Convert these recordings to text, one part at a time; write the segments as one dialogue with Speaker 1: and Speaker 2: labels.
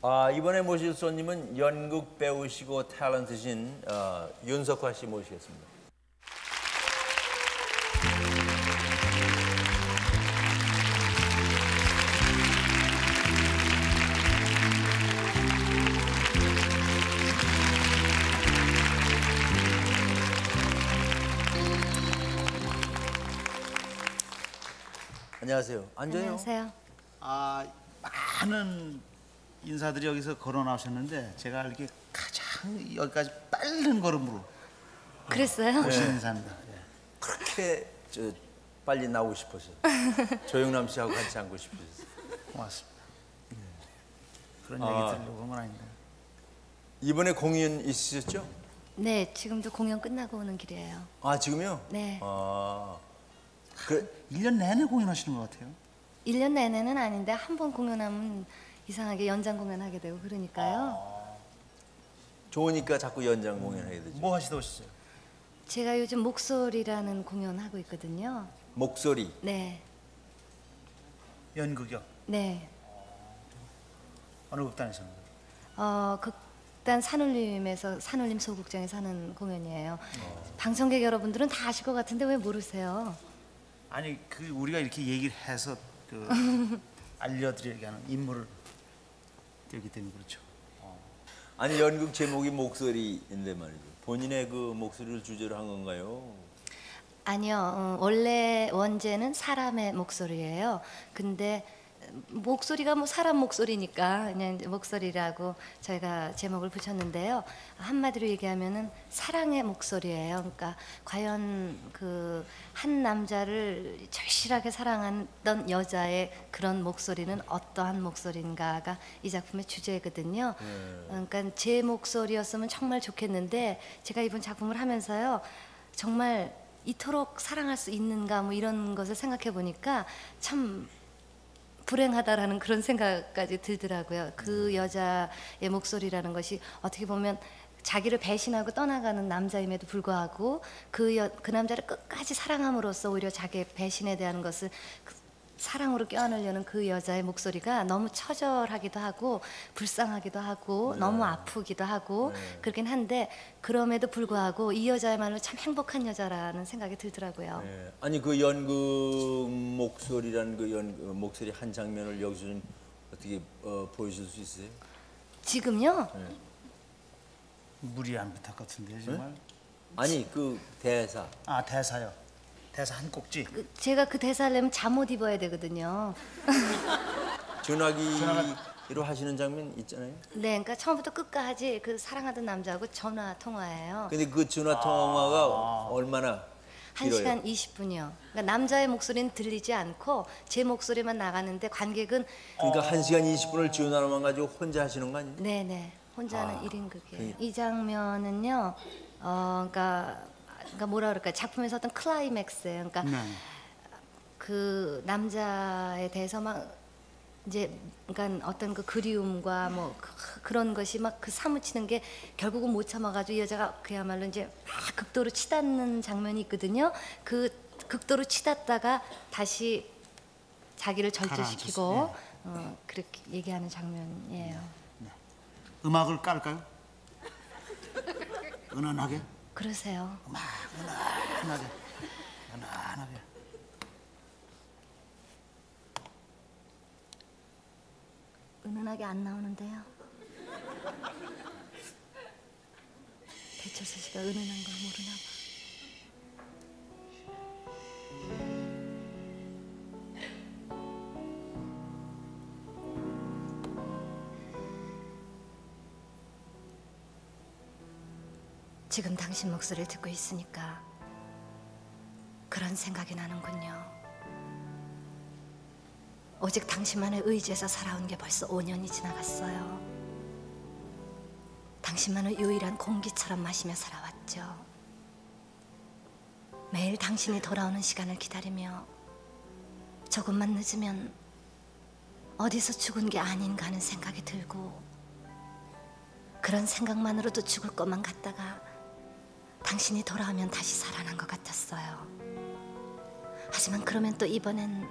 Speaker 1: 이번에 모실 손님은 연극 배우시고 탤런트신 윤석화 씨 모시겠습니다. 안녕하세요. 앉아요.
Speaker 2: 안녕하세요.
Speaker 3: 많은 인사들이 여기서 걸어 나오셨는데 제가 알기에 가장 여기까지 빠른 걸음으로
Speaker 2: 그랬어요?
Speaker 3: 오신 인사입니다.
Speaker 1: 그렇게 빨리 나오고 싶어서 조영남 씨하고 같이 앉고 싶으셨어요.
Speaker 3: 고맙습니다. 그런 얘기 들으려고 한 건 아닌데.
Speaker 1: 이번에 공연 있으셨죠?
Speaker 2: 네, 지금도 공연 끝나고 오는 길이에요.
Speaker 1: 지금요?
Speaker 2: 네.
Speaker 3: 1년 내내 공연하시는 것 같아요.
Speaker 2: 1년 내내는 아닌데 한 번 공연하면 이상하게 연장 공연하게 되고 그러니까요.
Speaker 1: 좋으니까 자꾸 연장 공연하게 되죠.
Speaker 3: 뭐 하시다 오셨어요?
Speaker 2: 제가 요즘 목소리라는 공연 하고 있거든요.
Speaker 1: 목소리.
Speaker 2: 네.
Speaker 3: 연극이요?
Speaker 2: 네.
Speaker 3: 어느 극단에서는?
Speaker 2: 극단 산울림에서 산울림 소극장에서 하는 공연이에요. 방청객 여러분들은 다 아실 것 같은데 왜 모르세요?
Speaker 3: 아니 우리가 이렇게 얘기를 해서 알려드리게 하는 임무를 띄우기 때문에 그렇죠.
Speaker 1: 아니 연극 제목이 목소리인데 말이죠. 본인의 그 목소리를 주제로 한 건가요?
Speaker 2: 아니요. 원래 원제는 사람의 목소리예요. 근데 목소리가 뭐 사람 목소리니까 그냥 목소리라고 저희가 제목을 붙였는데요. 한마디로 얘기하면은 사랑의 목소리예요. 그러니까 과연 그 한 남자를 절실하게 사랑했던 여자의 그런 목소리는 어떠한 목소리인가가 이 작품의 주제거든요. 그러니까 제 목소리였으면 정말 좋겠는데 제가 이번 작품을 하면서요. 정말 이토록 사랑할 수 있는가 뭐 이런 것을 생각해 보니까 참 불행하다라는 그런 생각까지 들더라고요. 그 여자의 목소리라는 것이 어떻게 보면 자기를 배신하고 떠나가는 남자임에도 불구하고 그 남자를 끝까지 사랑함으로써 오히려 자기의 배신에 대한 것을 사랑으로 껴안으려는 그 여자의 목소리가 너무 처절하기도 하고 불쌍하기도 하고 너무 아프기도 하고 그렇긴 한데 그럼에도 불구하고 이 여자야말로 참 행복한 여자라는 생각이 들더라고요.
Speaker 1: 아니 그 연극 목소리라는 그 목소리 한 장면을 여기서 좀 어떻게 보여줄 수 있어요?
Speaker 2: 지금요?
Speaker 3: 무리한 부탁 같은데요 정말.
Speaker 1: 아니 그 대사.
Speaker 3: 대사요. 대사 한 꼭지.
Speaker 2: 제가 그 대사를 내면 잠옷 입어야 되거든요.
Speaker 1: 전화기로 하시는 장면 있잖아요.
Speaker 2: 네, 그러니까 처음부터 끝까지 그 사랑하던 남자하고 전화 통화예요.
Speaker 1: 근데 그 전화 통화가 얼마나 길어요?
Speaker 2: 1시간 20분이요. 그러니까 남자의 목소리는 들리지 않고 제 목소리만 나가는데 관객은
Speaker 1: 그러니까 1시간 20분을 전화로만 가지고 혼자 하시는 거 아니에요?
Speaker 2: 네네. 혼자 하는 1인극이에요. 이 장면은요. 그러니까 뭐라 그럴까 작품에서 어떤 클라이맥스예요. 그러니까 그 남자에 대해서 막 이제 그러니까 어떤 그 그리움과 뭐 그런 것이 막 그 사무치는 게 결국은 못 참아가지고 이 여자가 그야말로 이제 막 극도로 치닫는 장면이 있거든요. 그 극도로 치닫다가 다시 자기를 절제시키고 그렇게 얘기하는 장면이에요.
Speaker 3: 음악을 깔까요? 은은하게?
Speaker 2: 그러세요.
Speaker 3: 은은하게.
Speaker 2: 은은하게 안 나오는데요. 배철수 씨가 은은한 걸 모르나 봐. 지금 당신 목소리를 듣고 있으니까 그런 생각이 나는군요. 오직 당신만을 의지해서 살아온 게 벌써 5년이 지나갔어요. 당신만을 유일한 공기처럼 마시며 살아왔죠. 매일 당신이 돌아오는 시간을 기다리며 조금만 늦으면 어디서 죽은 게 아닌가 하는 생각이 들고 그런 생각만으로도 죽을 것만 같다가 당신이 돌아오면 다시 살아난 것 같았어요. 하지만 그러면 또 이번엔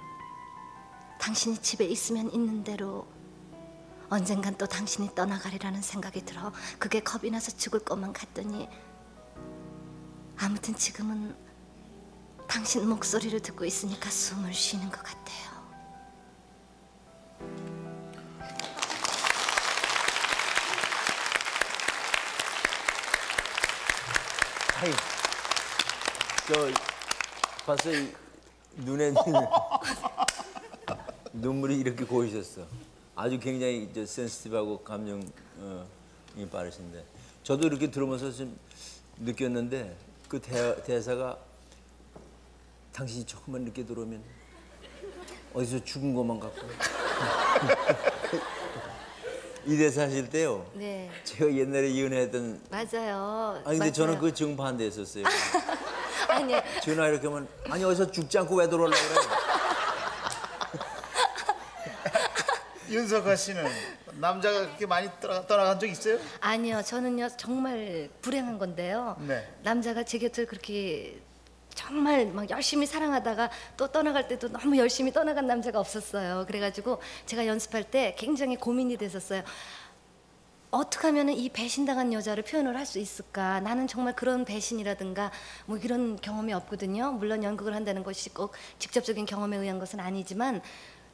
Speaker 2: 당신이 집에 있으면 있는 대로 언젠간 또 당신이 떠나가리라는 생각이 들어 그게 겁이 나서 죽을 것만 같더니 아무튼 지금은 당신 목소리를 듣고 있으니까 숨을 쉬는 것 같아요.
Speaker 1: 아이, 봤어 눈에 눈물이 이렇게 고이셨어. 아주 굉장히 센시티브하고 감정이 빠르신데 저도 이렇게 들으면서 좀 느꼈는데 그 대사가 당신이 조금만 늦게 들어오면 어디서 죽은 것만 같고 이 대사 하실 때요.
Speaker 2: 네.
Speaker 1: 제가 옛날에 이혼했던
Speaker 2: 맞아요.
Speaker 1: 아니 근데
Speaker 2: 맞아요.
Speaker 1: 저는 그 정반대했었어요.
Speaker 2: 아니
Speaker 1: 전화 이렇게 하면 아니 어디서 죽지 않고 왜 들어오려고 그래?
Speaker 3: 윤석아 씨는 남자가 그렇게 많이 떠나간 적 있어요?
Speaker 2: 아니요. 저는요 정말 불행한 건데요.
Speaker 3: 네.
Speaker 2: 남자가 제 곁을 그렇게 정말 막 열심히 사랑하다가 또 떠나갈 때도 너무 열심히 떠나간 남자가 없었어요. 그래가지고 제가 연습할 때 굉장히 고민이 됐었어요. 어떻게 하면 이 배신당한 여자를 표현을 할 수 있을까? 나는 정말 그런 배신이라든가 뭐 이런 경험이 없거든요. 물론 연극을 한다는 것이 꼭 직접적인 경험에 의한 것은 아니지만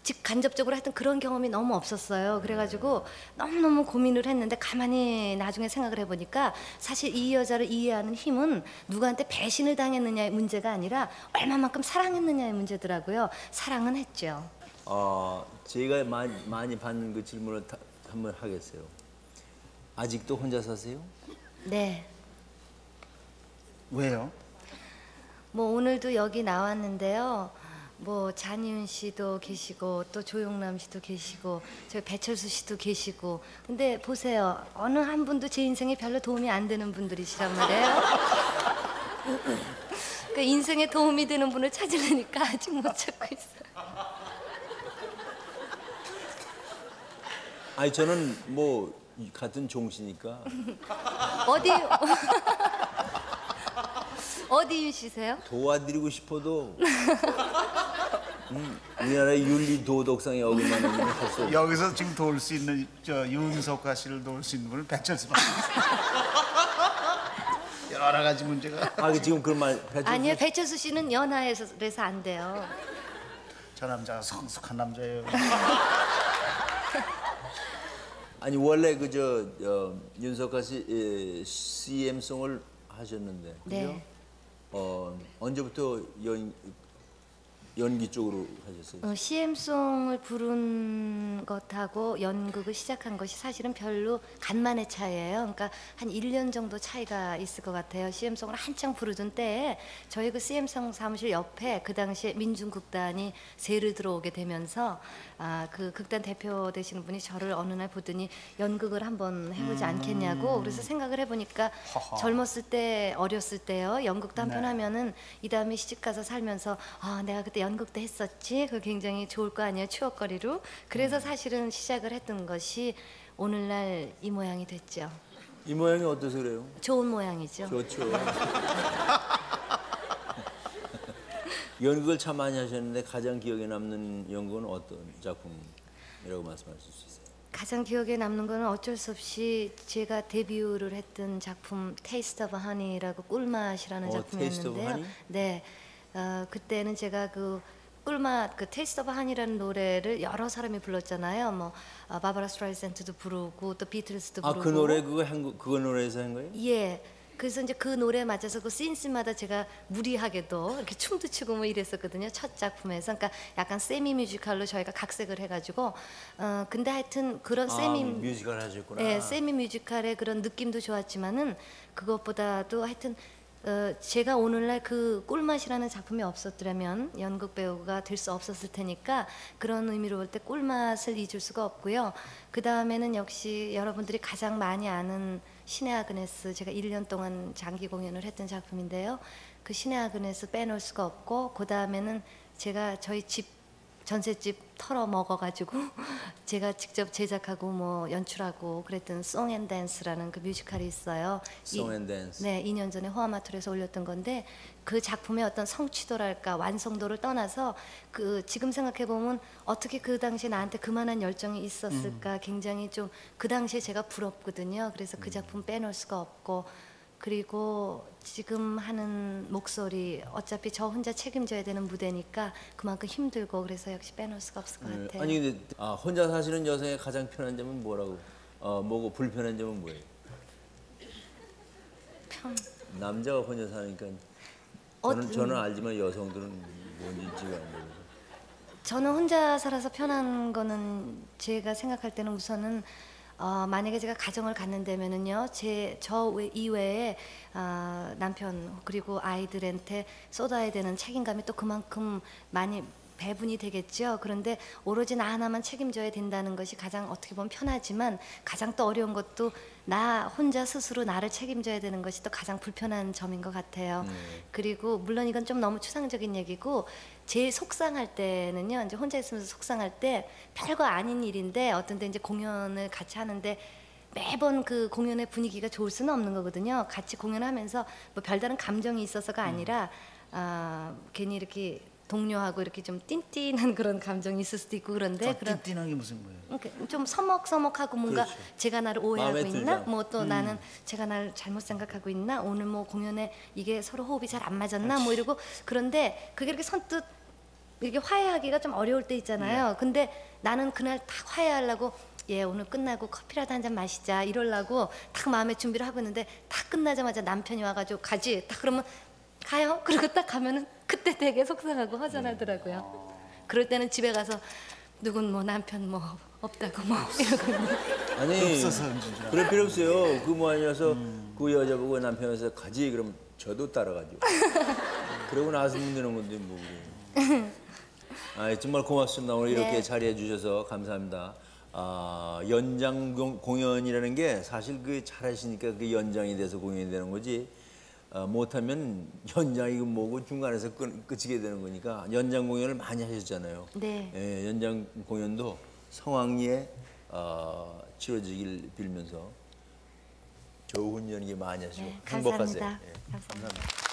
Speaker 2: 즉 간접적으로 하여튼 그런 경험이 너무 없었어요. 그래가지고 너무너무 고민을 했는데 가만히 나중에 생각을 해보니까 사실 이 여자를 이해하는 힘은 누구한테 배신을 당했느냐의 문제가 아니라 얼마만큼 사랑했느냐의 문제더라고요. 사랑은 했죠.
Speaker 1: 제가 많이 받는 그 질문을 한번 하겠어요. 아직도 혼자 사세요?
Speaker 2: 네.
Speaker 3: 왜요?
Speaker 2: 뭐 오늘도 여기 나왔는데요. 뭐 잔이윤 씨도 계시고 또 조용남 씨도 계시고 저희 배철수 씨도 계시고 근데 보세요. 어느 한 분도 제 인생에 별로 도움이 안 되는 분들이시란 말이에요. 그 인생에 도움이 되는 분을 찾으려니까 아직 못 찾고 있어요.
Speaker 1: 아니 저는 뭐 같은 종씨니까
Speaker 2: 어디 어디 윤씨세요?
Speaker 1: 도와드리고 싶어도 우리나라의 윤리 도덕상에 어긋나는 일을 할수 없어요.
Speaker 3: 여기서 지금 도울 수 있는 윤석아 씨를 도울 수 있는 분은 배철수 씨. 여러 가지 문제가.
Speaker 1: 지금 그런 말
Speaker 2: 아니요, 배철수 씨는 연하에서 그래서 안 돼요.
Speaker 3: 저 남자가 성숙한 남자예요.
Speaker 1: 아니 원래 윤석아 씨 CM송을 하셨는데 그죠?
Speaker 2: 네.
Speaker 1: 언제부터 연기 쪽으로 하셨어요?
Speaker 2: CM송을 부른 것하고 연극을 시작한 것이 사실은 별로 간만의 차이예요. 그러니까 한 1년 정도 차이가 있을 것 같아요. CM송을 한창 부르던 때에 저희 그 CM송 사무실 옆에 그 당시에 민중극단이 새를 들어오게 되면서 그 극단 대표 되시는 분이 저를 어느 날 보더니 연극을 한번 해보지 않겠냐고 그래서 생각을 해보니까 젊었을 때 어렸을 때요. 연극도 한 편
Speaker 3: 네.
Speaker 2: 하면은 이 다음에 시집가서 살면서 내가 그때 연극도 했었지. 그 굉장히 좋을 거 아니에요. 추억거리로. 그래서 사실은 시작을 했던 것이 오늘날 이 모양이 됐죠.
Speaker 1: 이 모양이 어떠세요? 그래요?
Speaker 2: 좋은 모양이죠.
Speaker 1: 좋죠. 연극을 참 많이 하셨는데 가장 기억에 남는 연극은 어떤 작품이라고 말씀하실 수 있어요?
Speaker 2: 가장 기억에 남는 거는 어쩔 수 없이 제가 데뷔를 했던 작품 테이스트 오브 하니라고 꿀맛이라는
Speaker 1: 테이스트 오브
Speaker 2: 작품이었는데요.
Speaker 1: 하니?
Speaker 2: 네. 그때는 제가 그 꿀맛 그 테이스트 오브 하니라는 노래를 여러 사람이 불렀잖아요. 뭐 바바라 스트라이샌드도 부르고 또 비틀스도 부르고.
Speaker 1: 그 노래 그거 노래에서 한 거예요?
Speaker 2: 예. 그래서 이제 그 노래에 맞춰서 그 씬마다 제가 무리하게도 이렇게 춤도 추고 뭐 이랬었거든요. 첫 작품에서. 그러니까 약간 세미 뮤지컬로 저희가 각색을 해가지고 근데 하여튼 그런
Speaker 1: 뮤지컬 하셨구나.
Speaker 2: 네, 세미 뮤지컬의 그런 느낌도 좋았지만은 그것보다도 하여튼 제가 오늘날 그 꿀맛이라는 작품이 없었더라면 연극 배우가 될 수 없었을 테니까 그런 의미로 볼 때 꿀맛을 잊을 수가 없고요. 그 다음에는 역시 여러분들이 가장 많이 아는 신의 아그네스, 제가 1년 동안 장기 공연을 했던 작품인데요. 그 신의 아그네스 빼놓을 수가 없고 그 다음에는 제가 저희 집 전셋집 털어 먹어가지고 제가 직접 제작하고 뭐 연출하고 그랬던 송 앤 댄스라는 그 뮤지컬이 있어요.
Speaker 1: Song and Dance.
Speaker 2: 네, 2년 전에 호화마트에서 올렸던 건데 그 작품의 어떤 성취도랄까 완성도를 떠나서 그 지금 생각해 보면 어떻게 그 당시에 나한테 그만한 열정이 있었을까 굉장히 좀 그 당시에 제가 부럽거든요. 그래서 그 작품 빼놓을 수가 없고 그리고 지금 하는 목소리 어차피 저 혼자 책임져야 되는 무대니까 그만큼 힘들고 그래서 역시 빼놓을 수가 없을 것 같아요.
Speaker 1: 아니 근데 혼자 사시는 여성의 가장 편한 점은 뭐라고? 뭐고 불편한 점은 뭐예요? 남자가 혼자 사니까 저는 알지만 여성들은 뭔지가 안 돼요.
Speaker 2: 저는 혼자 살아서 편한 거는 제가 생각할 때는 우선은 만약에 제가 가정을 갖는다면은요, 저 이외에 남편 그리고 아이들한테 쏟아야 되는 책임감이 또 그만큼 많이 배분이 되겠죠. 그런데 오로지 나 하나만 책임져야 된다는 것이 가장 어떻게 보면 편하지만 가장 또 어려운 것도 나 혼자 스스로 나를 책임져야 되는 것이 또 가장 불편한 점인 것 같아요. 그리고 물론 이건 좀 너무 추상적인 얘기고 제일 속상할 때는요, 이제 혼자 있으면서 속상할 때 별거 아닌 일인데 어떤 때 이제 공연을 같이 하는데 매번 그 공연의 분위기가 좋을 수는 없는 거거든요. 같이 공연하면서 뭐 별다른 감정이 있어서가 아니라 괜히 이렇게 동료하고 이렇게 좀 띵띵한 그런 감정이 있을 수도 있고 그런데 그런
Speaker 3: 띵띵한 게 무슨 거예요?
Speaker 2: 좀 서먹서먹하고 뭔가
Speaker 1: 그렇죠.
Speaker 2: 제가 나를 오해하고
Speaker 1: 마음에
Speaker 2: 있나?
Speaker 1: 들죠.
Speaker 2: 뭐 또 나는 제가 나를 잘못 생각하고 있나? 오늘 뭐 공연에 이게 서로 호흡이 잘 안 맞았나? 뭐 이러고 그런데 그게 이렇게 선뜻 이렇게 화해하기가 좀 어려울 때 있잖아요. 근데 나는 그날 딱 화해하려고 오늘 끝나고 커피라도 한 잔 마시자 이러려고 딱 마음의 준비를 하고 있는데 딱 끝나자마자 남편이 와가지고 가지 딱 그러면 가요? 그리고 딱 가면은 그때 되게 속상하고 허전하더라고요. 그럴 때는 집에 가서 누군 뭐 남편 뭐 없다고 뭐 이러고
Speaker 1: 아니
Speaker 3: 없어서
Speaker 1: 그럴 필요 없어요. 그 뭐 아니어서 그 여자 보고 남편에서 가지 그럼 저도 따라가죠. 그러고 나서 문제는 건데 뭐 그래요. 정말 고맙습니다. 오늘 이렇게
Speaker 2: 네.
Speaker 1: 자리해 주셔서 감사합니다. 연장 공연이라는 게 사실 그 잘하시니까 그 연장이 돼서 공연이 되는 거지. 못하면 연장이 뭐고 중간에서 끝이게 되는 거니까 연장 공연을 많이 하셨잖아요.
Speaker 2: 네.
Speaker 1: 예, 연장 공연도 성황리에 치러지길 빌면서 좋은 연기 많이 하시고
Speaker 2: 네,
Speaker 1: 행복하세요.
Speaker 2: 감사합니다.
Speaker 1: 예,
Speaker 2: 감사합니다.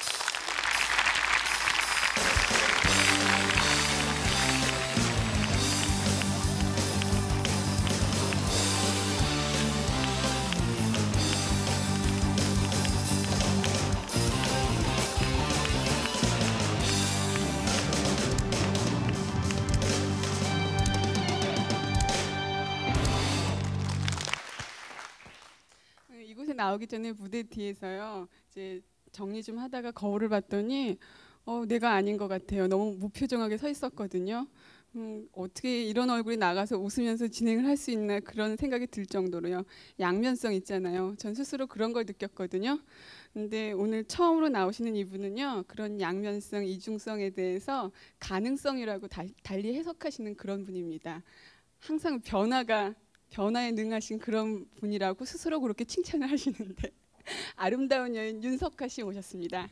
Speaker 4: 이곳에 나오기 전에 무대 뒤에서요. 이제 정리 좀 하다가 거울을 봤더니 내가 아닌 것 같아요. 너무 무표정하게 서 있었거든요. 어떻게 이런 얼굴이 나가서 웃으면서 진행을 할 수 있나 그런 생각이 들 정도로요. 양면성 있잖아요. 전 스스로 그런 걸 느꼈거든요. 근데 오늘 처음으로 나오시는 이분은요. 그런 양면성, 이중성에 대해서 가능성이라고 달리 해석하시는 그런 분입니다. 항상 변화에 능하신 그런 분이라고 스스로 그렇게 칭찬을 하시는데 아름다운 여인 윤석하 씨 모셨습니다.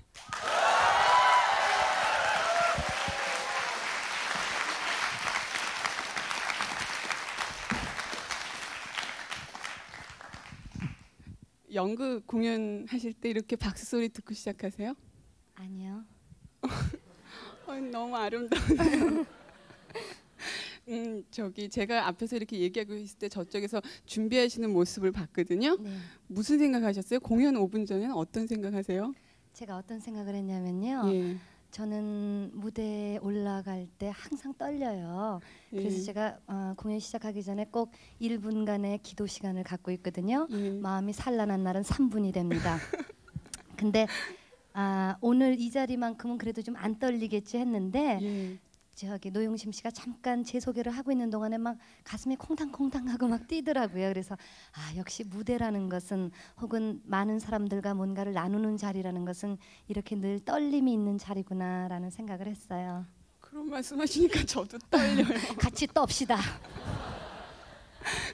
Speaker 4: 연극 공연하실 때 이렇게 박수 소리 듣고 시작하세요?
Speaker 2: 아니요.
Speaker 4: 너무 아름다우네요. 제가 앞에서 이렇게 얘기하고 있을 때 저쪽에서 준비하시는 모습을 봤거든요.
Speaker 2: 네.
Speaker 4: 무슨 생각하셨어요? 공연 5분 전에는 어떤 생각하세요?
Speaker 2: 제가 어떤 생각을 했냐면요.
Speaker 4: 예.
Speaker 2: 저는 무대에 올라갈 때 항상 떨려요. 그래서
Speaker 4: 예.
Speaker 2: 제가 공연 시작하기 전에 꼭 1분간의 기도 시간을 갖고 있거든요.
Speaker 4: 예.
Speaker 2: 마음이 산란한 날은 3분이 됩니다. 근데 오늘 이 자리만큼은 그래도 좀 안 떨리겠지 했는데
Speaker 4: 예.
Speaker 2: 저기 노용심 씨가 잠깐 제 소개를 하고 있는 동안에 막 가슴이 콩당콩당하고 막 뛰더라고요. 그래서 역시 무대라는 것은 혹은 많은 사람들과 뭔가를 나누는 자리라는 것은 이렇게 늘 떨림이 있는 자리구나라는 생각을 했어요.
Speaker 4: 그런 말씀하시니까 저도 떨려요.
Speaker 2: 같이 떱시다.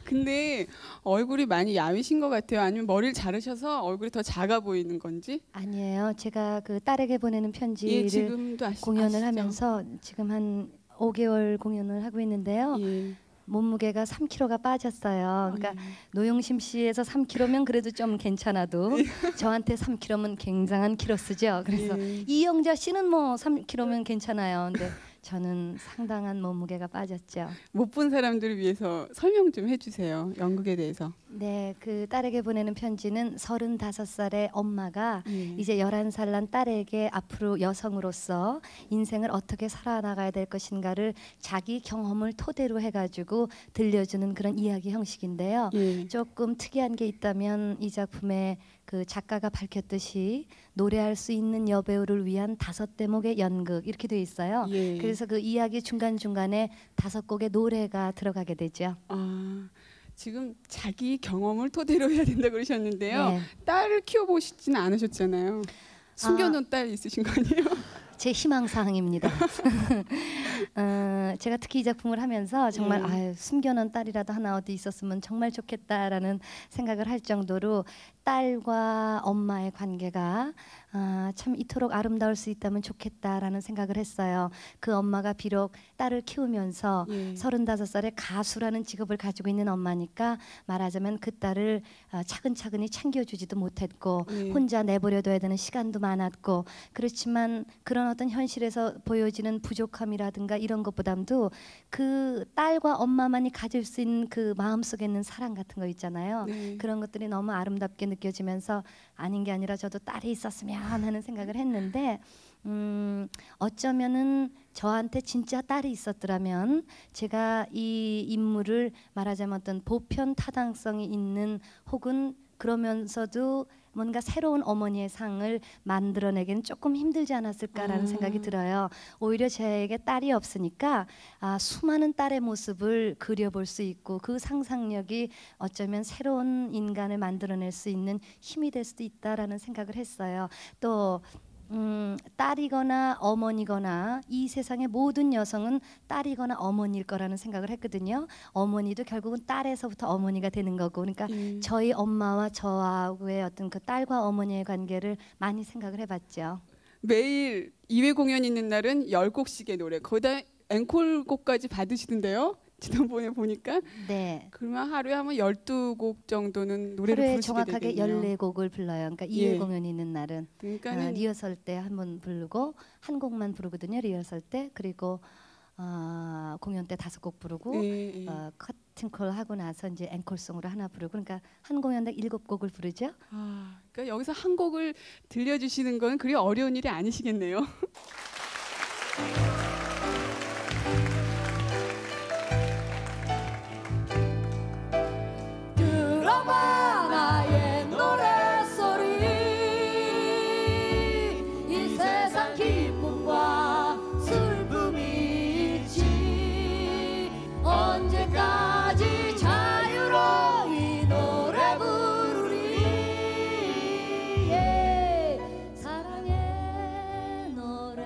Speaker 4: 근데 얼굴이 많이 야위신 것 같아요. 아니면 머리를 자르셔서 얼굴이 더 작아 보이는 건지?
Speaker 2: 아니에요. 제가 그 딸에게 보내는 편지를
Speaker 4: 지금도
Speaker 2: 공연을
Speaker 4: 아시죠?
Speaker 2: 하면서 지금 한 5개월 공연을 하고 있는데요.
Speaker 4: 예.
Speaker 2: 몸무게가 3kg가 빠졌어요. 그러니까
Speaker 4: 예.
Speaker 2: 노용심 씨에서 3kg면 그래도 좀 괜찮아도 저한테 3kg면 굉장한 키로수죠. 그래서
Speaker 4: 예.
Speaker 2: 이영자 씨는 뭐 3kg면 괜찮아요. 근데 저는 상당한 몸무게가 빠졌죠.
Speaker 4: 못 본 사람들을 위해서 설명 좀 해주세요. 연극에 대해서.
Speaker 2: 네, 그 딸에게 보내는 편지는 35살의 엄마가
Speaker 4: 예.
Speaker 2: 이제 11살 난 딸에게 앞으로 여성으로서 인생을 어떻게 살아나가야 될 것인가를 자기 경험을 토대로 해가지고 들려주는 그런 이야기 형식인데요.
Speaker 4: 예.
Speaker 2: 조금 특이한 게 있다면 이 작품에 그 작가가 밝혔듯이 노래할 수 있는 여배우를 위한 5대목의 연극 이렇게 돼 있어요.
Speaker 4: 예.
Speaker 2: 그래서 그 이야기 중간중간에 5곡의 노래가 들어가게 되죠.
Speaker 4: 아, 지금 자기 경험을 토대로 해야 된다고 그러셨는데요.
Speaker 2: 네.
Speaker 4: 딸을 키워보시지는 않으셨잖아요. 숨겨놓은 딸 있으신 거 아니에요?
Speaker 2: 제 희망사항입니다. 제가 특히 이 작품을 하면서 정말 아유, 숨겨놓은 딸이라도 하나 어디 있었으면 정말 좋겠다라는 생각을 할 정도로 딸과 엄마의 관계가 참 이토록 아름다울 수 있다면 좋겠다라는 생각을 했어요. 그 엄마가 비록 딸을 키우면서 35살의 가수라는 직업을 가지고 있는 엄마니까 말하자면 그 딸을 차근차근히 챙겨주지도 못했고 혼자 내버려둬야 되는 시간도 많았고 그렇지만 그런 어떤 현실에서 보여지는 부족함이라든가 이런 것보다도 그 딸과 엄마만이 가질 수 있는 그 마음속에 있는 사랑 같은 거 있잖아요. 그런 것들이 너무 아름답게 느껴지면서 아닌 게 아니라 저도 딸이 있었으면 하는 생각을 했는데 어쩌면은 저한테 진짜 딸이 있었더라면 제가 이 인물을 말하자면 어떤 보편 타당성이 있는 혹은 그러면서도 뭔가 새로운 어머니의 상을 만들어내기는 조금 힘들지 않았을까라는 생각이 들어요. 오히려 저에게 딸이 없으니까 수많은 딸의 모습을 그려볼 수 있고 그 상상력이 어쩌면 새로운 인간을 만들어낼 수 있는 힘이 될 수도 있다라는 생각을 했어요. 또 딸이거나 어머니거나 이 세상의 모든 여성은 딸이거나 어머니일 거라는 생각을 했거든요. 어머니도 결국은 딸에서부터 어머니가 되는 거고 그러니까 저희 엄마와 저하고의 어떤 그 딸과 어머니의 관계를 많이 생각을 해봤죠.
Speaker 4: 매일 2회 공연 있는 날은 10곡씩의 노래 거기다 앵콜곡까지 받으시던데요. 지난번에 보니까
Speaker 2: 네.
Speaker 4: 그러면 하루에 하면 12곡 정도는 노래를
Speaker 2: 하루에
Speaker 4: 부르시게
Speaker 2: 정확하게
Speaker 4: 되겠네요.
Speaker 2: 14곡을 불러요. 그러니까 2회
Speaker 4: 예.
Speaker 2: 공연이 있는 날은
Speaker 4: 그러니까는
Speaker 2: 리허설 때 한 번 부르고 한 곡만 부르거든요. 리허설 때 그리고 공연 때 5곡 부르고
Speaker 4: 예, 예.
Speaker 2: 커튼콜 하고 나서 이제 앵콜송으로 하나 부르고 그러니까 한 공연당 7곡을 부르죠.
Speaker 4: 그러니까 여기서 한 곡을 들려주시는 건 그리 어려운 일이 아니시겠네요.
Speaker 2: 들어봐 나의 노래소리 이 세상 기쁨과 슬픔이 있지 언제까지 자유로이 노래 부르리 사랑의 노래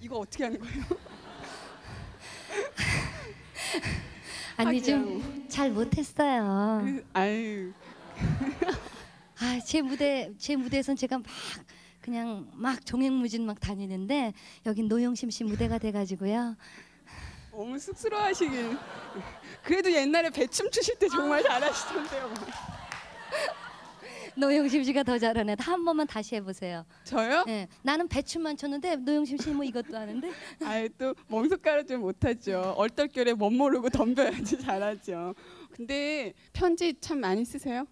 Speaker 4: 이거 어떻게 하는 거예요?
Speaker 2: 아니 좀 잘 못했어요.
Speaker 4: 아유.
Speaker 2: 아, 제 무대에선 제가 막 그냥 막 종횡무진 막 다니는데 여긴 노영심 씨 무대가 돼가지고요.
Speaker 4: 너무 쑥스러워하시길. 그래도 옛날에 배춤 추실 때 정말 잘하시던데요.
Speaker 2: 노영심 씨가 더 잘하네. 한 번만 다시 해보세요.
Speaker 4: 저요?
Speaker 2: 네, 나는 배춤만 췄는데 노영심 씨 뭐 이것도 하는데.
Speaker 4: 아예 또 몸숟가락 좀 못하죠. 얼떨결에 멋 모르고 덤벼야지 잘하죠. 근데 편지 참 많이 쓰세요?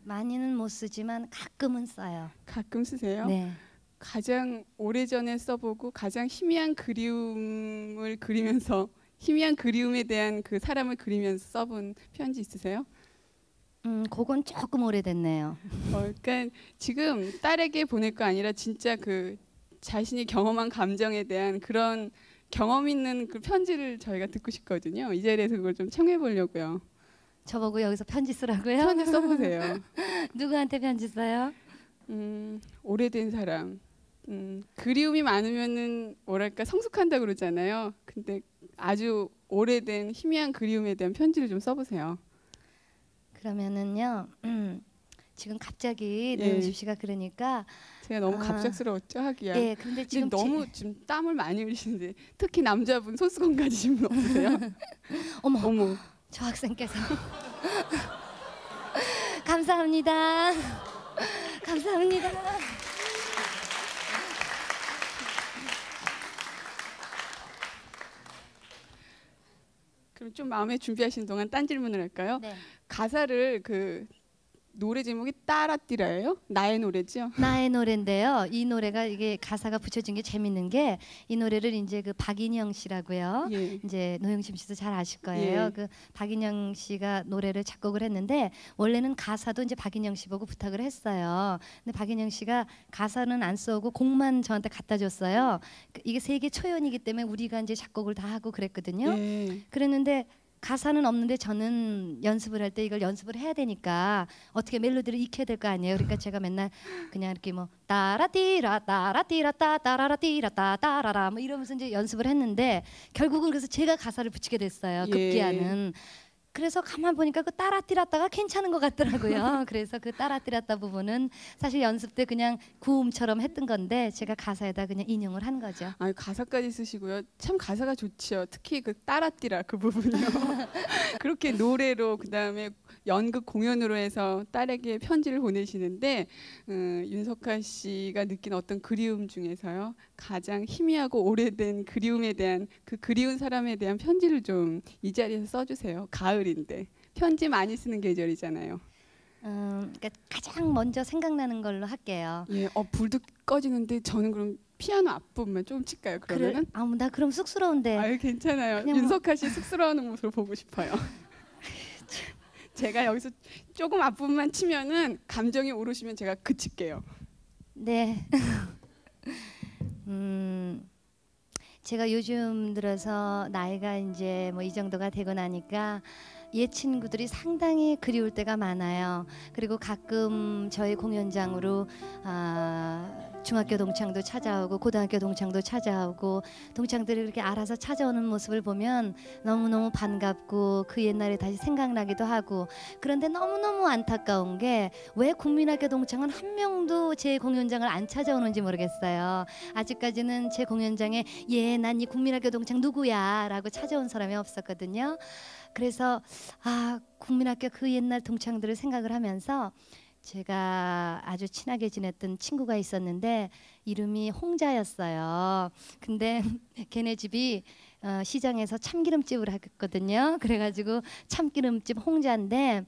Speaker 2: 많이는 못 쓰지만 가끔은 써요.
Speaker 4: 가끔 쓰세요?
Speaker 2: 네.
Speaker 4: 가장 오래전에 써보고 가장 희미한 그리움을 그리면서 희미한 그리움에 대한 그 사람을 그리면서 써본 편지 있으세요?
Speaker 2: 그건 조금 오래됐네요.
Speaker 4: 그러니까 지금 딸에게 보낼 거 아니라 진짜 그 자신이 경험한 감정에 대한 그런 경험 있는 그 편지를 저희가 듣고 싶거든요. 이 자리에서 그걸 좀 청해 보려고요.
Speaker 2: 저보고 여기서 편지 쓰라고요?
Speaker 4: 편지 써보세요.
Speaker 2: 누구한테 편지 써요?
Speaker 4: 오래된 사람. 그리움이 많으면은 뭐랄까 성숙한다 그러잖아요. 근데 아주 오래된 희미한 그리움에 대한 편지를 좀 써보세요.
Speaker 2: 그러면은요. 지금 갑자기
Speaker 4: 예.
Speaker 2: 노영심 씨가 그러니까
Speaker 4: 제가 너무 갑작스러웠죠 하기야.
Speaker 2: 예, 근데 지금
Speaker 4: 너무 지금 땀을 많이 흘리시는데 특히 남자분 손수건 가지신 분 없으세요?
Speaker 2: 어머. 저 학생께서 감사합니다. 감사합니다.
Speaker 4: 그럼 좀 마음에 준비하시는 동안 딴 질문을 할까요?
Speaker 2: 네.
Speaker 4: 가사를 그 노래 제목이 따라띠라예요? 나의 노래죠?
Speaker 2: 나의 노래인데요. 이 노래가 이게 가사가 붙여진 게 재밌는 게 이 노래를 이제 그 박인영 씨라고요.
Speaker 4: 예.
Speaker 2: 이제 노영심 씨도 잘 아실 거예요.
Speaker 4: 예.
Speaker 2: 그 박인영 씨가 노래를 작곡을 했는데 원래는 가사도 이제 박인영 씨 보고 부탁을 했어요. 근데 박인영 씨가 가사는 안 써오고 곡만 저한테 갖다 줬어요. 이게 세계 초연이기 때문에 우리가 이제 작곡을 다 하고 그랬거든요.
Speaker 4: 예.
Speaker 2: 그랬는데 가사는 없는데 저는 연습을 할 때 이걸 연습을 해야 되니까 어떻게 멜로디를 익혀야 될 거 아니에요. 그러니까 제가 맨날 그냥 이렇게 뭐 따라띠라 따라띠라 따 따라라띠라 따 따라라 뭐 이러면서 이제 연습을 했는데 결국은 그래서 제가 가사를 붙이게 됐어요.
Speaker 4: 예.
Speaker 2: 급기야는. 그래서 가만 보니까 그 따라띠라따가 괜찮은 것 같더라고요. 그래서 그 따라띠라따 부분은 사실 연습 때 그냥 구음처럼 했던 건데 제가 가사에다 그냥 인용을 한 거죠.
Speaker 4: 아 가사까지 쓰시고요. 참 가사가 좋지요. 특히 그 따라띠라 그 부분이요. 그렇게 노래로 그다음에 연극 공연으로 해서 딸에게 편지를 보내시는데 윤석하 씨가 느낀 어떤 그리움 중에서요. 가장 희미하고 오래된 그리움에 대한 그 그리운 사람에 대한 편지를 좀 이 자리에서 써주세요. 가을인데 편지 많이 쓰는 계절이잖아요.
Speaker 2: 그러니까 가장 먼저 생각나는 걸로 할게요.
Speaker 4: 예, 불도 꺼지는데 저는 그럼 피아노 앞부분만 조금 칠까요? 그러면은?
Speaker 2: 나 그럼 쑥스러운데.
Speaker 4: 아유 괜찮아요.
Speaker 2: 그냥
Speaker 4: 윤석하 씨 쑥스러워하는 모습을 보고 싶어요. 제가 여기서 조금 앞부분만 치면은 감정이 오르시면 제가 그칠게요.
Speaker 2: 네. 제가 요즘 들어서 나이가 이제 뭐 이 정도가 되고 나니까 옛 친구들이 상당히 그리울 때가 많아요. 그리고 가끔 저희 공연장으로 중학교 동창도 찾아오고 고등학교 동창도 찾아오고 동창들이 그렇게 알아서 찾아오는 모습을 보면 너무너무 반갑고 그 옛날에 다시 생각나기도 하고 그런데 너무너무 안타까운 게 왜 국민학교 동창은 한 명도 제 공연장을 안 찾아오는지 모르겠어요. 아직까지는 제 공연장에 난 이 국민학교 동창 누구야 라고 찾아온 사람이 없었거든요. 그래서 국민학교 그 옛날 동창들을 생각을 하면서 제가 아주 친하게 지냈던 친구가 있었는데 이름이 홍자였어요. 근데 걔네 집이 시장에서 참기름집을 했거든요. 그래가지고 참기름집 홍자인데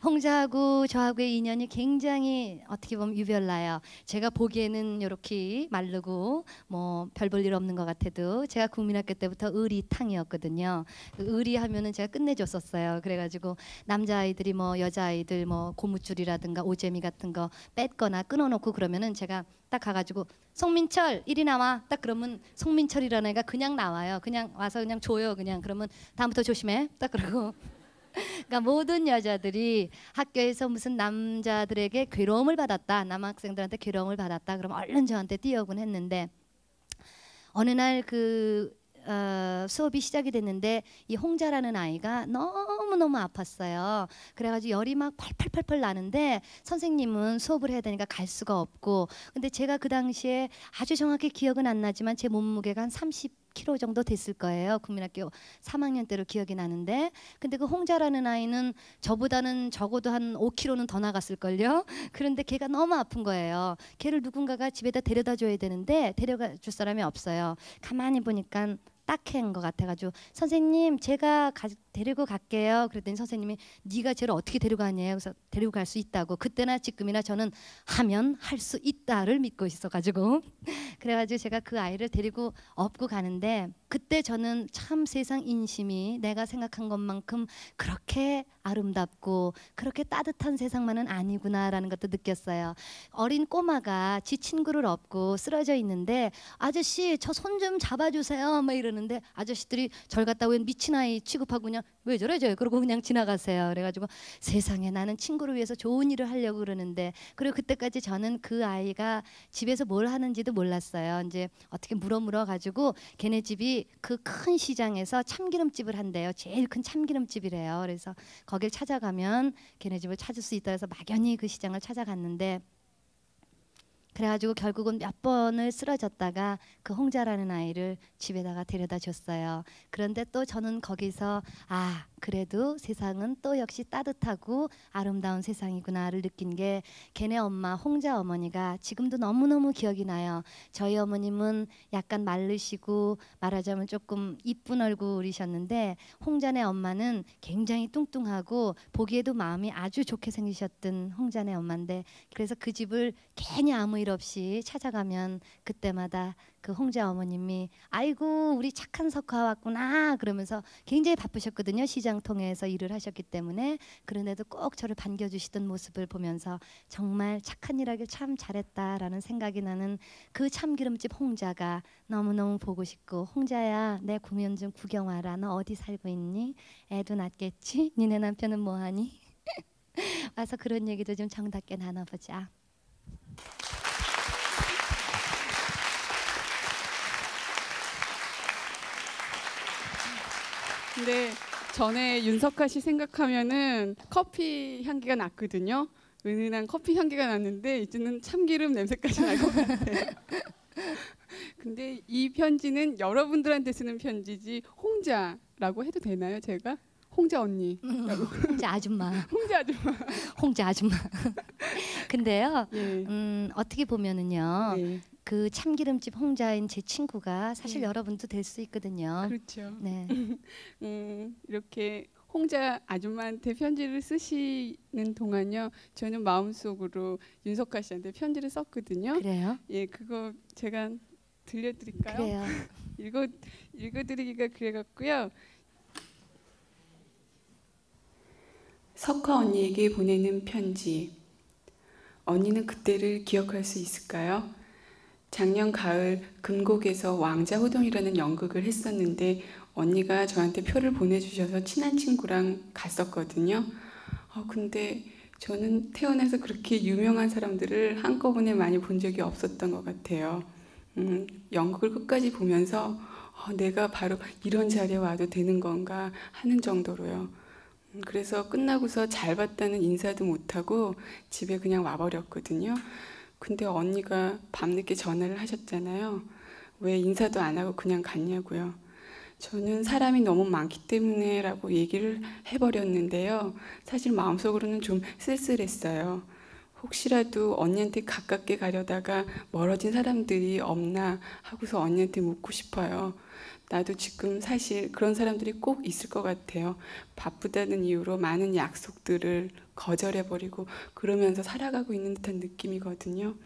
Speaker 2: 홍자하고 저하고의 인연이 굉장히 어떻게 보면 유별나요. 제가 보기에는 이렇게 마르고 뭐 별 볼 일 없는 것 같아도 제가 국민학교 때부터 의리탕이었거든요. 그 의리하면은 제가 끝내줬었어요. 그래가지고 남자아이들이 뭐 여자아이들 뭐 고무줄이라든가 오재미 같은 거 뺐거나 끊어놓고 그러면은 제가 딱 가가지고 송민철 이리 나와 딱 그러면 송민철이라는 애가 그냥 나와요. 그냥 와서 그냥 줘요. 그냥 그러면 다음부터 조심해 딱 그러고 그러니까 모든 여자들이 학교에서 무슨 남자들에게 괴로움을 받았다, 남학생들한테 괴로움을 받았다, 그럼 얼른 저한테 뛰어오곤 했는데 어느 날 수업이 시작이 됐는데 이 홍자라는 아이가 너무너무 아팠어요. 그래가지고 열이 막 펄펄펄펄 나는데 선생님은 수업을 해야 되니까 갈 수가 없고, 근데 제가 그 당시에 아주 정확히 기억은 안 나지만 제 몸무게가 한 30kg 정도 됐을 거예요. 국민학교 3학년 때로 기억이 나는데, 근데 그 홍자라는 아이는 저보다는 적어도 한 5kg는 더 나갔을걸요. 그런데 걔가 너무 아픈 거예요. 걔를 누군가가 집에다 데려다 줘야 되는데 데려가 줄 사람이 없어요. 가만히 보니까 딱해인 것 같아가지고 선생님 제가 데리고 갈게요. 그랬더니 선생님이 네가 쟤를 어떻게 데려가냐요. 그래서 데리고 갈 수 있다고. 그때나 지금이나 저는 하면 할 수 있다를 믿고 있어가지고 그래가지고 제가 그 아이를 데리고 업고 가는데 그때 저는 참 세상 인심이 내가 생각한 것만큼 그렇게 아름답고 그렇게 따뜻한 세상만은 아니구나라는 것도 느꼈어요. 어린 꼬마가 지 친구를 업고 쓰러져 있는데 아저씨 저 손 좀 잡아주세요 막 이러는데 아저씨들이 절 갖다 웬 미친 아이 취급하고 그냥 왜 저러죠? 그러고 그냥 지나가세요. 그래가지고 세상에 나는 친구를 위해서 좋은 일을 하려고 그러는데, 그리고 그때까지 저는 그 아이가 집에서 뭘 하는지도 몰랐어요. 이제 어떻게 물어 가지고 걔네 집이 그 큰 시장에서 참기름집을 한대요. 제일 큰 참기름집이래요. 그래서 거길 찾아가면 걔네 집을 찾을 수 있다 해서 막연히 그 시장을 찾아갔는데, 그래가지고 결국은 몇 번을 쓰러졌다가 그 홍자라는 아이를 집에다가 데려다 줬어요. 그런데 또 저는 거기서 그래도 세상은 또 역시 따뜻하고 아름다운 세상이구나를 느낀 게, 걔네 엄마 홍자 어머니가 지금도 너무너무 기억이 나요. 저희 어머님은 약간 마르시고 말하자면 조금 이쁜 얼굴이셨는데 홍자네 엄마는 굉장히 뚱뚱하고 보기에도 마음이 아주 좋게 생기셨던 홍자네 엄마인데, 그래서 그 집을 괜히 아무 일 없이 찾아가면 그때마다 그 홍자 어머님이 아이고 우리 착한 석화 왔구나 그러면서 굉장히 바쁘셨거든요. 시장 통해서 일을 하셨기 때문에. 그런데도 꼭 저를 반겨주시던 모습을 보면서 정말 착한 일 하길 참 잘했다라는 생각이 나는 그 참기름집 홍자가 너무너무 보고 싶고, 홍자야 내 공연 좀 구경 와라. 너 어디 살고 있니? 애도 낳겠지? 니네 남편은 뭐하니? 와서 그런 얘기도 좀 정답게 나눠보자.
Speaker 4: 근데 전에 윤석아 씨 생각하면은 커피 향기가 났거든요. 은은한 커피 향기가 났는데 이제는 참기름 냄새까지 날 것 같아요. 근데 이 편지는 여러분들한테 쓰는 편지지 홍자라고 해도 되나요, 제가? 홍자 언니.
Speaker 2: 홍자 아줌마.
Speaker 4: 홍자 아줌마.
Speaker 2: 홍자 아줌마. 근데요,
Speaker 4: 예.
Speaker 2: 어떻게 보면은요,
Speaker 4: 네.
Speaker 2: 그 참기름집 홍자인 제 친구가 사실 여러분도 될 수 있거든요.
Speaker 4: 그렇죠.
Speaker 2: 네.
Speaker 4: 이렇게 홍자 아줌마한테 편지를 쓰시는 동안요, 저는 마음속으로 윤석아 씨한테 편지를 썼거든요.
Speaker 2: 그래요?
Speaker 4: 예, 그거 제가 들려드릴까요?
Speaker 2: 그래요.
Speaker 4: 읽어드리기가 그래갖고요. 석화 언니에게 보내는 편지. 언니는 그때를 기억할 수 있을까요? 작년 가을 금곡에서 왕자호동이라는 연극을 했었는데 언니가 저한테 표를 보내주셔서 친한 친구랑 갔었거든요. 근데 저는 태어나서 그렇게 유명한 사람들을 한꺼번에 많이 본 적이 없었던 것 같아요. 연극을 끝까지 보면서 내가 바로 이런 자리에 와도 되는 건가 하는 정도로요. 그래서 끝나고서 잘 봤다는 인사도 못하고 집에 그냥 와버렸거든요. 근데 언니가 밤늦게 전화를 하셨잖아요. 왜 인사도 안 하고 그냥 갔냐고요. 저는 사람이 너무 많기 때문에 라고 얘기를 해버렸는데요. 사실 마음속으로는 좀 쓸쓸했어요. 혹시라도 언니한테 가깝게 가려다가 멀어진 사람들이 없나 하고서 언니한테 묻고 싶어요. 나도 지금 사실 그런 사람들이 꼭 있을 것 같아요. 바쁘다는 이유로 많은 약속들을 거절해버리고 그러면서 살아가고 있는 듯한 느낌이거든요.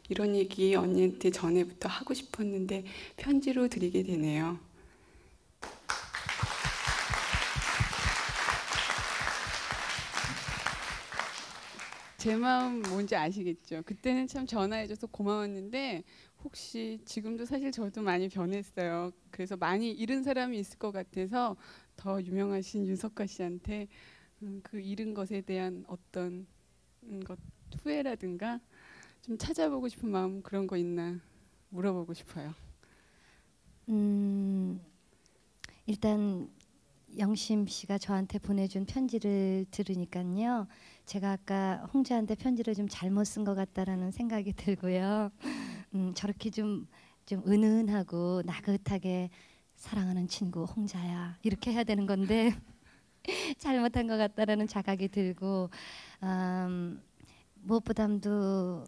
Speaker 4: 이런 얘기 언니한테 전에부터 하고 싶었는데 편지로 드리게 되네요. 제 마음 뭔지 아시겠죠? 그때는 참 전화해줘서 고마웠는데 혹시 지금도 사실 저도 많이 변했어요. 그래서 많이 잃은 사람이 있을 것 같아서 더 유명하신 윤석아 씨한테 그 잃은 것에 대한 어떤 것 후회라든가 좀 찾아보고 싶은 마음 그런 거 있나 물어보고 싶어요.
Speaker 2: 일단 영심 씨가 저한테 보내준 편지를 들으니까요. 제가 아까 홍자한테 편지를 좀 잘못 쓴 것 같다라는 생각이 들고요. 저렇게 좀 은은하고 나긋하게 사랑하는 친구 홍자야 이렇게 해야 되는 건데 잘못한 것 같다라는 자각이 들고 무엇보다도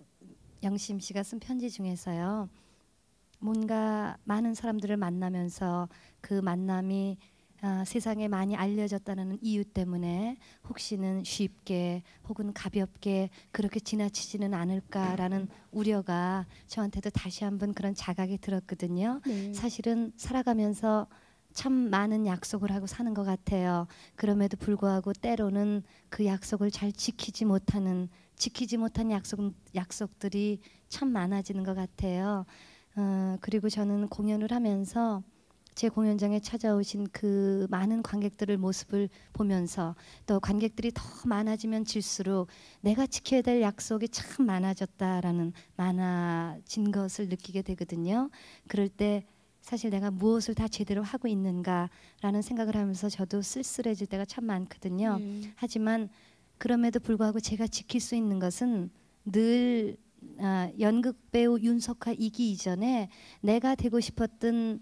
Speaker 2: 영심 씨가 쓴 편지 중에서요. 뭔가 많은 사람들을 만나면서 그 만남이 세상에 많이 알려졌다는 이유 때문에 혹시는 쉽게 혹은 가볍게 그렇게 지나치지는 않을까라는 우려가 저한테도 다시 한번 그런 자각이 들었거든요.
Speaker 4: 네.
Speaker 2: 사실은 살아가면서 참 많은 약속을 하고 사는 것 같아요. 그럼에도 불구하고 때로는 그 약속을 잘 지키지 못한 약속들이 참 많아지는 것 같아요. 그리고 저는 공연을 하면서 제 공연장에 찾아오신 그 많은 관객들의 모습을 보면서 또 관객들이 더 많아지면 질수록 내가 지켜야 될 약속이 참 많아진 것을 느끼게 되거든요. 그럴 때 사실 내가 무엇을 다 제대로 하고 있는가라는 생각을 하면서 저도 쓸쓸해질 때가 참 많거든요. 하지만 그럼에도 불구하고 제가 지킬 수 있는 것은 늘 연극 배우 윤석화이기 이전에 내가 되고 싶었던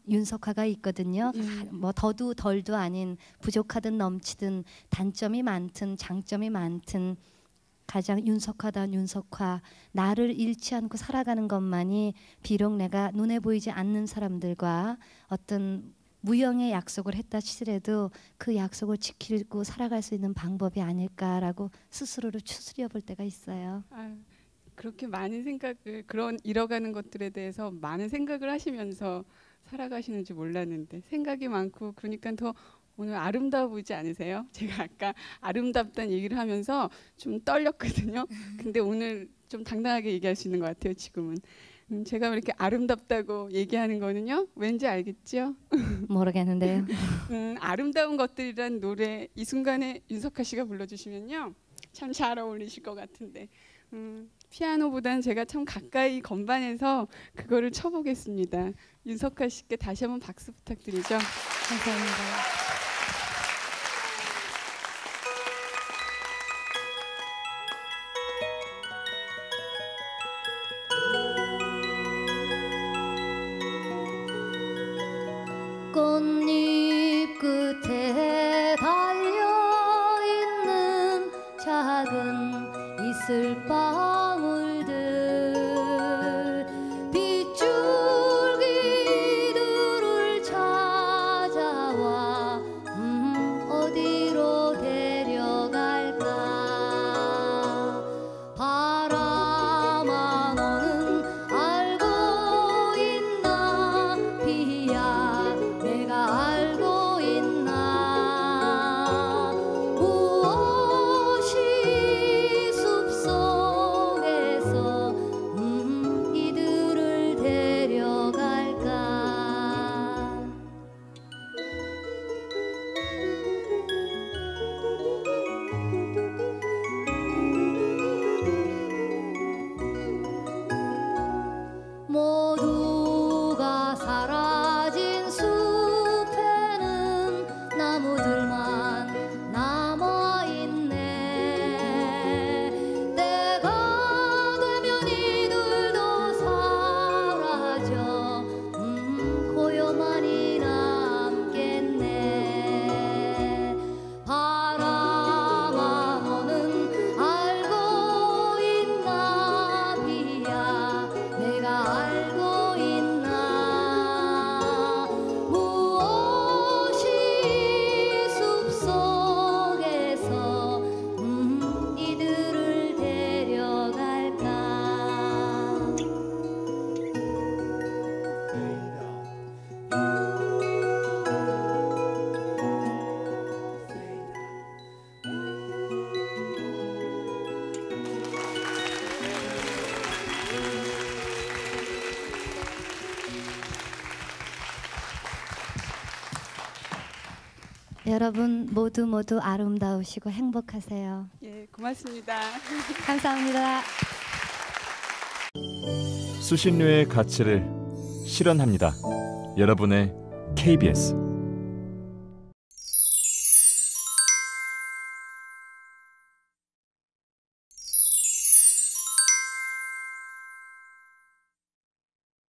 Speaker 2: 윤석화가 있거든요. 뭐 더도 덜도 아닌 부족하든 넘치든 단점이 많든 장점이 많든 가장 윤석화다운 윤석화, 나를 잃지 않고 살아가는 것만이 비록 내가 눈에 보이지 않는 사람들과 어떤 무형의 약속을 했다 치더라도 그 약속을 지키고 살아갈 수 있는 방법이 아닐까라고 스스로를 추스려 볼 때가 있어요.
Speaker 4: 그렇게 많은 생각을 그런 잃어가는 것들에 대해서 많은 생각을 하시면서 살아가시는지 몰랐는데 생각이 많고 그러니까 더 오늘 아름다워 보이지 않으세요? 제가 아까 아름답다는 얘기를 하면서 좀 떨렸거든요. 근데 오늘 좀 당당하게 얘기할 수 있는 것 같아요. 지금은 제가 왜 이렇게 아름답다고 얘기하는 거는요. 왠지 알겠죠?
Speaker 2: 모르겠는데요.
Speaker 4: 아름다운 것들이란 노래 이 순간에 윤석화 씨가 불러주시면요. 참 잘 어울리실 것 같은데 피아노보다는 제가 참 가까이 건반에서 그거를 쳐보겠습니다. 윤석화 씨께 다시 한번 박수 부탁드리죠.
Speaker 2: 감사합니다. 꽃잎 끝에 달려있는 작은 이슬방울들 빗줄기들을 찾아와 어디로 데려갈까 바람아 너는 알고 있나 비야 내가 알고 있나 무엇이 숲속에서 이들을 데려갈까 모두가 사라진 숲에는 나무들만 남아있네 때가 되면 이들도 사라져 고요만이 남겠네 바람아 너는 알고 있나 비야 내가 알고 있나 무엇이 숲속에서 이들을 데려갈까 여러분 모두 모두 아름다우시고 행복하세요.
Speaker 4: 예, 고맙습니다.
Speaker 2: 감사합니다.
Speaker 5: 수신료의 가치를 실현합니다. 여러분의 KBS